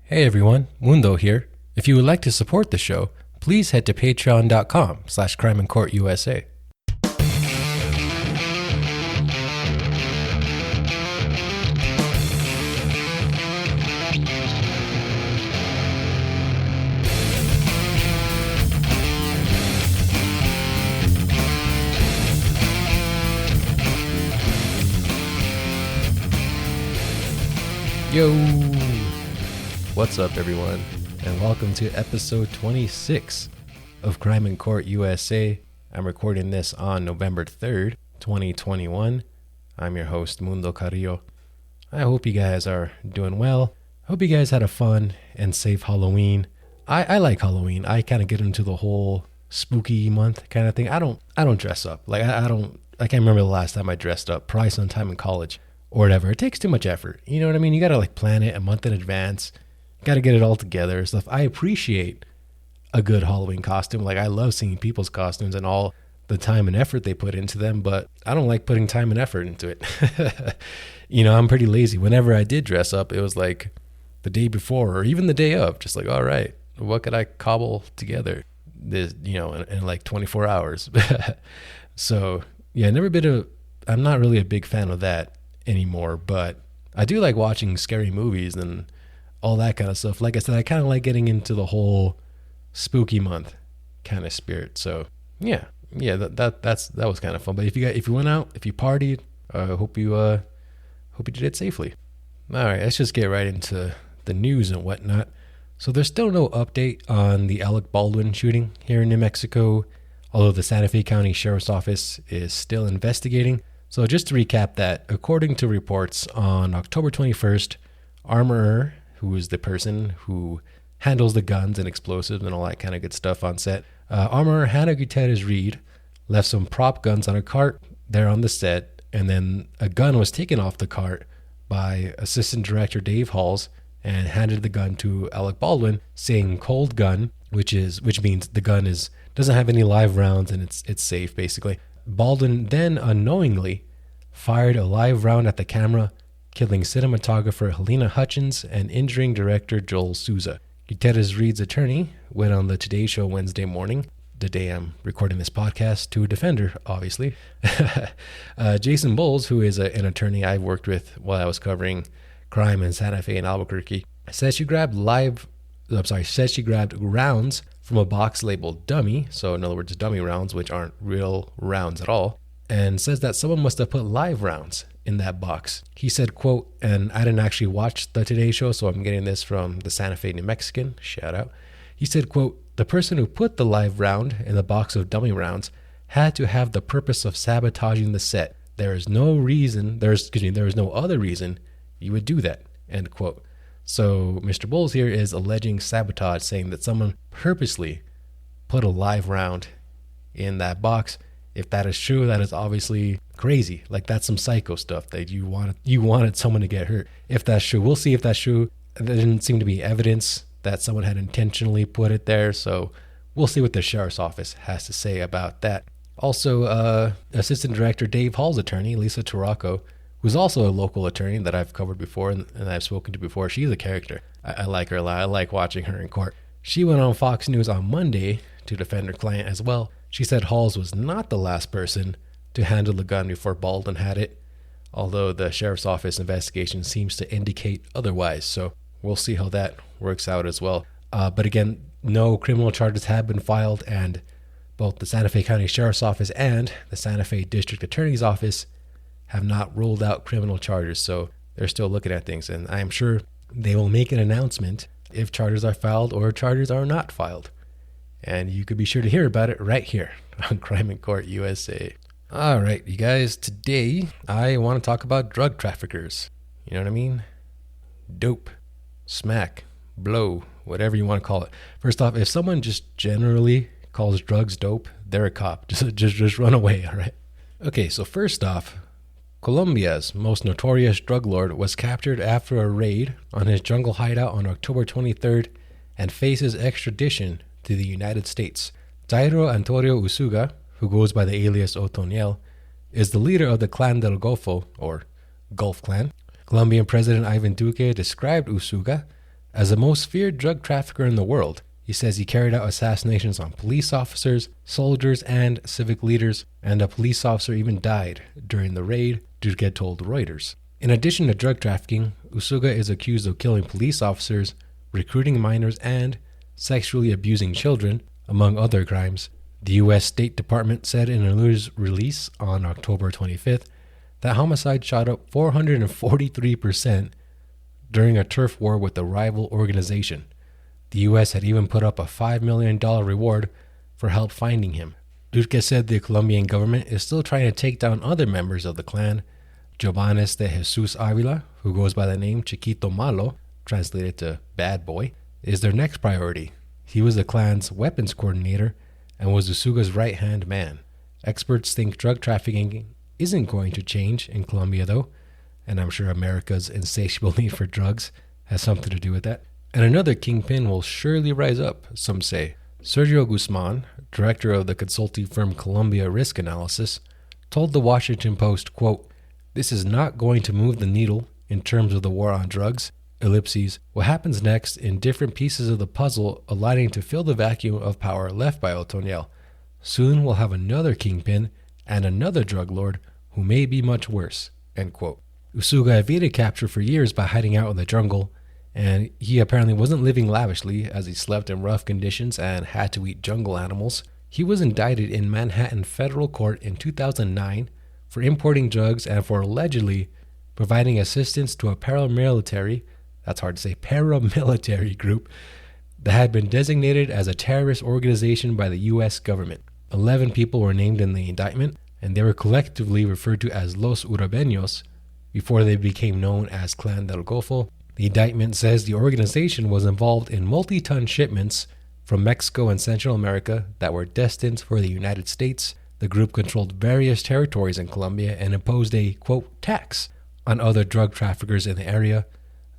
Hey everyone, Mundo here. If you would like to support the show, please head to patreon.com/crimeandcourtusa. Yo! What's up, everyone, and welcome to episode 26 of Crime in Court USA. I'm recording this on November 3rd, 2021. I'm your host, Mundo Carrillo. I hope you guys are doing well. I hope you guys had a fun and safe Halloween. I like Halloween. I kind of get into the whole spooky month kind of thing. I don't dress up. I can't remember the last time I dressed up, probably sometime in college or whatever. It takes too much effort. You know what I mean? You got to plan it a month in advance. Got to get it all together and stuff. I appreciate a good Halloween costume. I love seeing people's costumes and all the time and effort they put into them, but I don't like putting time and effort into it. I'm pretty lazy. Whenever I did dress up, it was like the day before or even the day of, just like, all right, what could I cobble together this, in like 24 hours? So yeah, I'm not really a big fan of that anymore, but I do like watching scary movies and all that kind of stuff. Like I said, I kind of like getting into the whole spooky month kind of spirit. So yeah, that was kind of fun. But if you went out, if you partied, hope you did it safely. All right, let's just get right into the news and whatnot. So there's still no update on the Alec Baldwin shooting here in New Mexico, although the Santa Fe County Sheriff's Office is still investigating. So just to recap that, according to reports on October 21st, Armorer, who is the person who handles the guns and explosives and all that kind of good stuff on set, Armorer Hannah Gutierrez-Reed left some prop guns on a cart there on the set, and then a gun was taken off the cart by Assistant Director Dave Halls and handed the gun to Alec Baldwin, saying cold gun, which means the gun doesn't have any live rounds and it's safe basically. Baldwin then unknowingly fired a live round at the camera, killing cinematographer Helena Hutchins and injuring director Joel Souza. Gutierrez-Reed's attorney went on the Today Show Wednesday morning, the day I'm recording this podcast, to defend her, obviously. Jason Bowles, who is an attorney I've worked with while I was covering crime in Santa Fe and Albuquerque, said she grabbed rounds from a box labeled dummy, so in other words, dummy rounds, which aren't real rounds at all, and says that someone must have put live rounds in that box. He said, quote, and I didn't actually watch the Today Show, so I'm getting this from the Santa Fe New Mexican, shout out. He said, quote, the person who put the live round in the box of dummy rounds had to have the purpose of sabotaging the set. There is no other reason you would do that, end quote. So Mr. Bowles here is alleging sabotage, saying that someone purposely put a live round in that box. If that is true, that is obviously crazy. That's some psycho stuff that you wanted someone to get hurt. If that's true, we'll see if that's true. There didn't seem to be evidence that someone had intentionally put it there, so we'll see what the sheriff's office has to say about that. Also, Assistant Director Dave Hall's attorney, Lisa Turacco, who's also a local attorney that I've covered before and I've spoken to before. She's a character. I like her a lot. I like watching her in court. She went on Fox News on Monday to defend her client as well. She said Halls was not the last person to handle the gun before Baldwin had it, although the sheriff's office investigation seems to indicate otherwise. So we'll see how that works out as well. But again, no criminal charges have been filed, and both the Santa Fe County Sheriff's Office and the Santa Fe District Attorney's Office have not ruled out criminal charges. So they're still looking at things, and I'm sure they will make an announcement if charges are filed or charges are not filed. And you could be sure to hear about it right here on Crime in Court USA. All right, you guys, today I want to talk about drug traffickers. You know what I mean? Dope, smack, blow, whatever you want to call it. First off, if someone just generally calls drugs dope, they're a cop. Just run away, all right? Okay, so first off, Colombia's most notorious drug lord was captured after a raid on his jungle hideout on October 23rd and faces extradition to the United States. Dairo Antonio Usuga, who goes by the alias Otoniel, is the leader of the Clan del Golfo, or Gulf Clan. Colombian President Ivan Duque described Usuga as the most feared drug trafficker in the world. He says he carried out assassinations on police officers, soldiers, and civic leaders, and a police officer even died during the raid, Usuga told Reuters. In addition to drug trafficking, Usuga is accused of killing police officers, recruiting minors, and sexually abusing children, among other crimes. The U.S. State Department said in a news release on October 25th that homicide shot up 443% during a turf war with the rival organization. The U.S. had even put up a $5 million reward for help finding him. Usuga said the Colombian government is still trying to take down other members of the clan. Jobanes de Jesus Avila, who goes by the name Chiquito Malo, translated to bad boy, is their next priority. He was the clan's weapons coordinator and was Usuga's right-hand man. Experts think drug trafficking isn't going to change in Colombia though, and I'm sure America's insatiable need for drugs has something to do with that. And another kingpin will surely rise up, some say. Sergio Guzman, director of the consulting firm Colombia Risk Analysis, told the Washington Post, quote, "This is not going to move the needle in terms of the war on drugs. Ellipses. What happens next in different pieces of the puzzle aligning to fill the vacuum of power left by Otoniel. Soon we'll have another kingpin and another drug lord who may be much worse." End quote. Usuga evaded capture for years by hiding out in the jungle, and he apparently wasn't living lavishly as he slept in rough conditions and had to eat jungle animals. He was indicted in Manhattan federal court in 2009 for importing drugs and for allegedly providing assistance to a paramilitary, that's hard to say, paramilitary group that had been designated as a terrorist organization by the U.S. government. 11 people were named in the indictment, and they were collectively referred to as Los Urabeños before they became known as Clan del Golfo. The indictment says the organization was involved in multi-ton shipments from Mexico and Central America that were destined for the United States. The group controlled various territories in Colombia and imposed a, quote, tax on other drug traffickers in the area.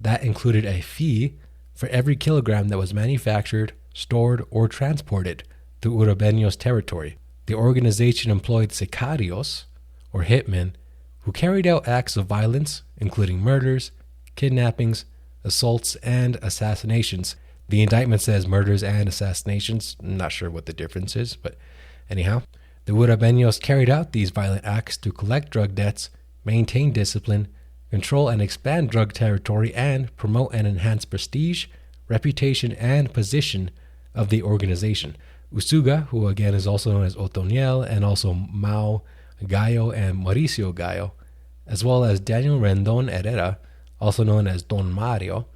That included a fee for every kilogram that was manufactured, stored, or transported through Urabeños territory. The organization employed sicarios, or hitmen, who carried out acts of violence, including murders, kidnappings, assaults, and assassinations. The indictment says murders and assassinations. I'm not sure what the difference is, but anyhow. The Urabeños carried out these violent acts to collect drug debts, maintain discipline, control and expand drug territory, and promote and enhance prestige, reputation, and position of the organization. Usuga, who again is also known as Otoniel, and also Mao Gallo and Mauricio Gallo, as well as Daniel Rendon Herrera, also known as Don Mario,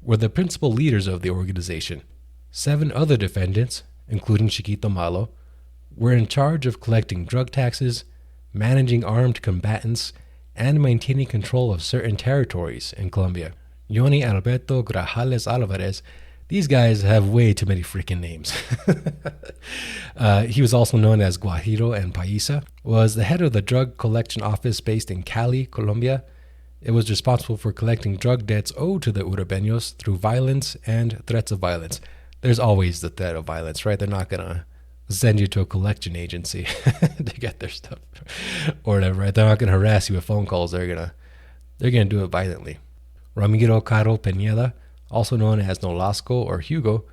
were the principal leaders of the organization. 7 other defendants, including Chiquito Malo, were in charge of collecting drug taxes, managing armed combatants, and maintaining control of certain territories in Colombia. Yoni Alberto Grajales Alvarez, these guys have way too many freaking names. He was also known as Guajiro and Paisa, was the head of the drug collection office based in Cali, Colombia. It was responsible for collecting drug debts owed to the Urabeños through violence and threats of violence. There's always the threat of violence, right? They're not going to send you to a collection agency to get their stuff or whatever, right? They're not going to harass you with phone calls. They're going to do it violently. Ramiro Caro Peñeda, also known as Nolasco or Hugo,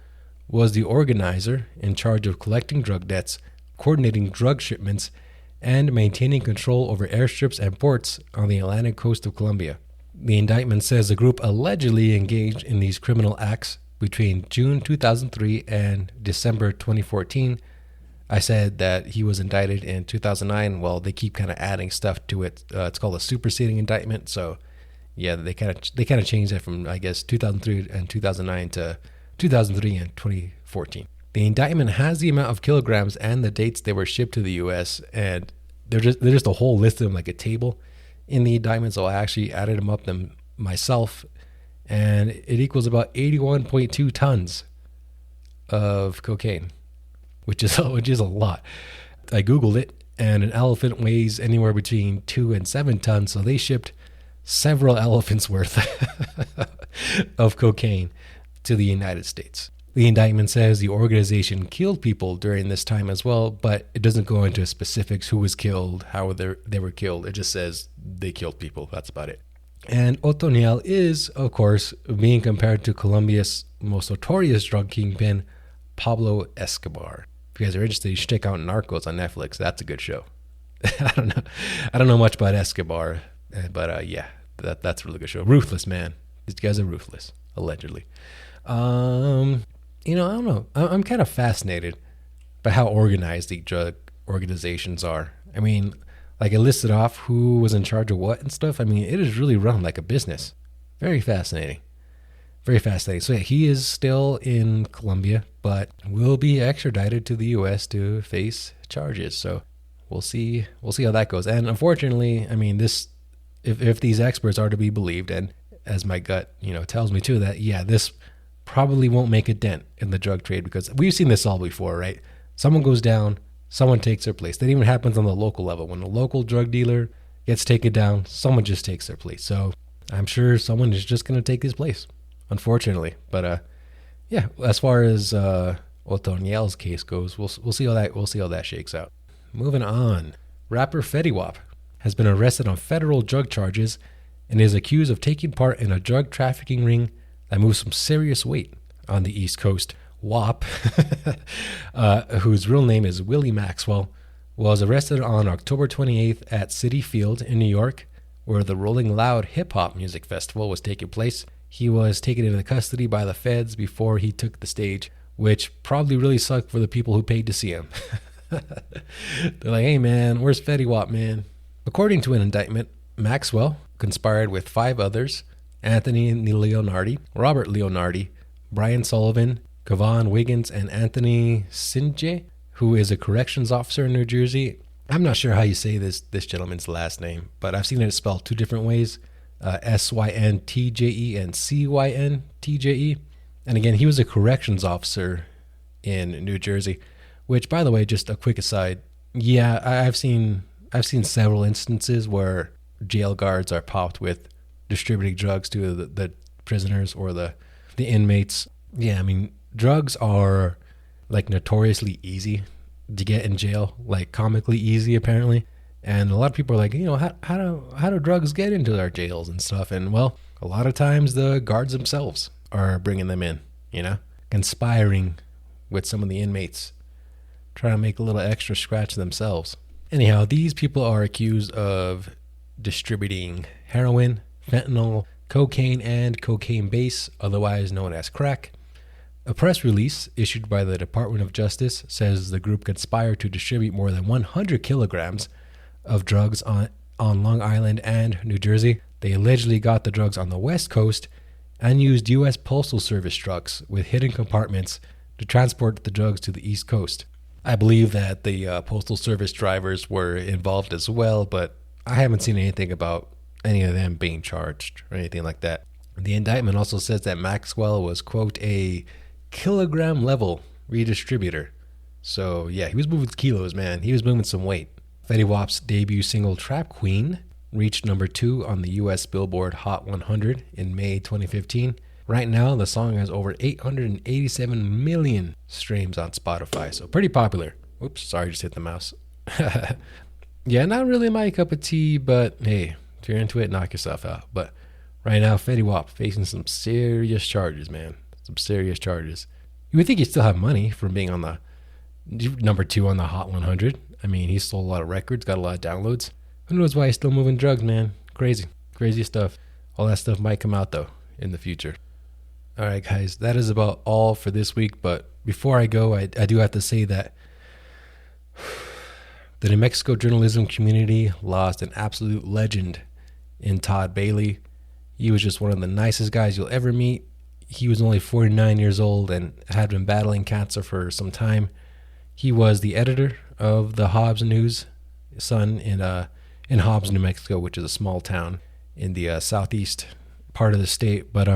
was the organizer in charge of collecting drug debts, coordinating drug shipments, and maintaining control over airstrips and ports on the Atlantic coast of Colombia. The indictment says the group allegedly engaged in these criminal acts between June 2003 and December 2014. I said that he was indicted in 2009. Well, they keep kind of adding stuff to it. It's called a superseding indictment. So, yeah, they kind of changed that from, I guess, 2003 and 2009 to 2003 and 2014. The indictment has the amount of kilograms and the dates they were shipped to the U.S. and they're just a whole list of them, like a table in the indictment. So I actually added them up myself, and it equals about 81.2 tons of cocaine, which is a lot. I googled it, and an elephant weighs anywhere between 2 and 7 tons. So they shipped several elephants worth of cocaine to the United States. The indictment says the organization killed people during this time as well, but it doesn't go into specifics who was killed, how they were killed. It just says they killed people. That's about it. And Otoniel is, of course, being compared to Colombia's most notorious drug kingpin, Pablo Escobar. If you guys are interested, you should check out Narcos on Netflix. That's a good show. I don't know much about Escobar, but yeah, that's a really good show. Ruthless, man. These guys are ruthless, allegedly. I don't know. I'm kind of fascinated by how organized the drug organizations are. I mean, like it listed off who was in charge of what and stuff. I mean, it is really run like a business. Very fascinating. Very fascinating. So yeah, he is still in Colombia, but will be extradited to the U.S. to face charges. So we'll see how that goes. And unfortunately, I mean, this, if these experts are to be believed, and as my gut, tells me too, that yeah, this probably won't make a dent in the drug trade, because we've seen this all before, right? Someone goes down, someone takes their place. That even happens on the local level. When a local drug dealer gets taken down, someone just takes their place. So I'm sure someone is just going to take his place, unfortunately. But yeah, as far as Otoniel's case goes, we'll see how that shakes out. Moving on, rapper Fetty Wap has been arrested on federal drug charges and is accused of taking part in a drug trafficking ring that moves some serious weight on the East Coast. Wap, whose real name is Willie Maxwell, was arrested on October 28th at Citi Field in New York, where the Rolling Loud Hip Hop Music Festival was taking place. He was taken into custody by the feds before he took the stage, which probably really sucked for the people who paid to see him. They're like, hey man, where's Fetty Wap, man? According to an indictment, Maxwell conspired with 5 others: Anthony Leonardi, Robert Leonardi, Brian Sullivan, Kevon Wiggins, and Anthony Sinje, who is a corrections officer in New Jersey. I'm not sure how you say this gentleman's last name, but I've seen it spelled 2 different ways, Syntje and Cyntje. And again, he was a corrections officer in New Jersey, which, by the way, just a quick aside, yeah, I've seen several instances where jail guards are popped with distributing drugs to the prisoners or the inmates. Yeah, I mean, drugs are like notoriously easy to get in jail, like comically easy apparently. And a lot of people are like, how do drugs get into our jails and stuff? And well, a lot of times the guards themselves are bringing them in, conspiring with some of the inmates, trying to make a little extra scratch themselves. Anyhow, these people are accused of distributing heroin, fentanyl, cocaine, and cocaine base, otherwise known as crack. A press release issued by the Department of Justice says the group conspired to distribute more than 100 kilograms of drugs on Long Island and New Jersey. They allegedly got the drugs on the West Coast and used U.S. Postal Service trucks with hidden compartments to transport the drugs to the East Coast. I believe that the Postal Service drivers were involved as well, but I haven't seen anything about any of them being charged or anything like that. The indictment also says that Maxwell was, quote, a kilogram level redistributor. So yeah, he was moving kilos, man. He was moving some weight. Fetty Wap's debut single Trap Queen reached number 2 on the US Billboard Hot 100 in May 2015. Right now, the song has over 887 million streams on Spotify, so pretty popular. Oops, sorry, just hit the mouse. Yeah, not really my cup of tea, but hey, if you're into it, knock yourself out. But right now, Fetty Wap facing some serious charges, man. Some serious charges. You would think he'd still have money from being on the number 2 on the Hot 100. I mean, he sold a lot of records, got a lot of downloads. Who knows why he's still moving drugs, man? Crazy stuff. All that stuff might come out, though, in the future. All right, guys, that is about all for this week. But before I go, I do have to say that the New Mexico journalism community lost an absolute legend in Todd Bailey. He was just one of the nicest guys you'll ever meet. He was only 49 years old and had been battling cancer for some time. He was the editor of the Hobbs News Sun in Hobbs, New Mexico, which is a small town in the southeast part of the state. But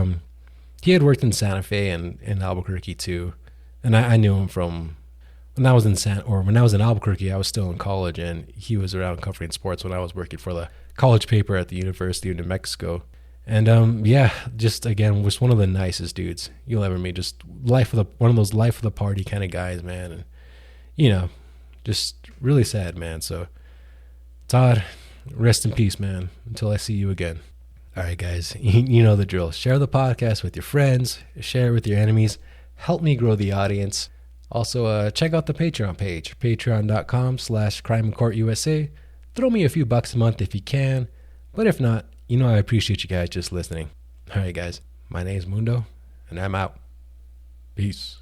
he had worked in Santa Fe and in Albuquerque too. And I knew him from when I was in Albuquerque. I was still in college, and he was around covering sports when I was working for the college paper at the University of New Mexico. And yeah, just again, was one of the nicest dudes you'll ever meet. Just one of those life of the party kind of guys, man. And just really sad, man. So Todd, rest in peace, man. Until I see you again. All right, guys, you know the drill. Share the podcast with your friends, share it with your enemies. Help me grow the audience. Also, check out the Patreon page, patreon.com/crimeandcourtusa. Throw me a few bucks a month if you can. But if not, you know I appreciate you guys just listening. All right, guys, my name's Mundo, and I'm out. Peace.